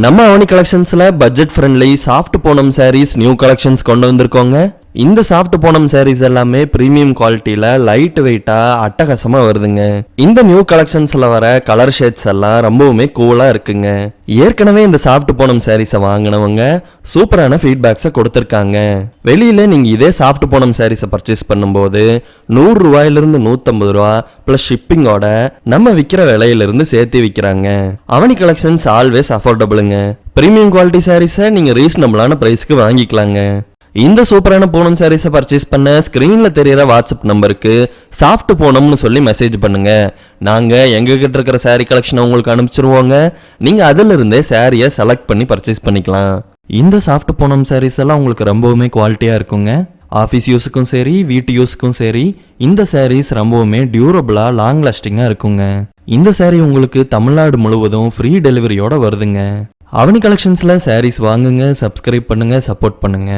நம்ம அவனி கலெக்ஷன்ஸ்ல budget friendly soft Poonam sarees new collections கொண்டு வந்திருக்கோங்க. இந்த சாஃப்ட் பூனம் சாரீஸ் எல்லாமே பிரீமியம் குவாலிட்டியில லைட் வெயிட்டா அட்டகாசமா வருதுங்க. இந்த நியூ கலெக்ஷன்ஸ்ல வர கலர் ஷேட்ஸ் எல்லாம் ரொம்பவுமே கூலா இருக்குங்க. ஏற்கனவே இந்த சாஃப்ட் பூனம் சாரீஸை வாங்கினவங்க சூப்பரான ஃபீட்பேக்ஸை கொடுத்திருக்காங்க. வெளியில நீங்க இதே சாஃப்ட் பூனம் சாரீஸை பர்ச்சேஸ் பண்ணும்போது 100 ரூபாயிலிருந்து 150 ரூபா பிளஸ் ஷிப்பிங்கோட நம்ம விற்கிற விலையிலிருந்து சேர்த்து விற்கிறாங்க. அவனி கலெக்ஷன்ஸ் ஆல்வேஸ் அஃபோர்டபுளுங்க. பிரீமியம் குவாலிட்டி சாரீஸை நீங்க ரீசனபிளான பிரைஸ்க்கு வாங்கிக்கலாங்க. இந்த சூப்பரான பூனம் சாரீஸை பர்ச்சேஸ் பண்ண ஸ்கிரீன்ல தெரியற வாட்ஸ்அப் நம்பருக்கு சாஃப்ட் பூனம்னு சொல்லி மெசேஜ் பண்ணுங்க. நாங்க எங்க கிட்ட இருக்கிற சாரீ கலெக்ஷனை உங்களுக்கு அனுப்பிச்சிருவோங்க. நீங்க அதுல இருந்தே சாரியை செலக்ட் பண்ணி பர்ச்சேஸ் பண்ணிக்கலாம். இந்த சாஃப்ட் பூனம் சாரீஸ் எல்லாம் உங்களுக்கு ரொம்பவுமே குவாலிட்டியா இருக்குங்க. ஆஃபீஸ் யூஸுக்கும் சரி வீட்டு யூஸுக்கும் சரி இந்த சாரீஸ் ரொம்பவுமே டியூரபிளா லாங் லாஸ்டிங்கா இருக்குங்க. இந்த சாரீ உங்களுக்கு தமிழ்நாடு முழுவதும் ஃப்ரீ டெலிவரியோட வருதுங்க. அவனி கலெக்ஷன்ஸ்ல சாரீஸ் வாங்குங்க, சப்ஸ்கிரைப் பண்ணுங்க, சப்போர்ட் பண்ணுங்க.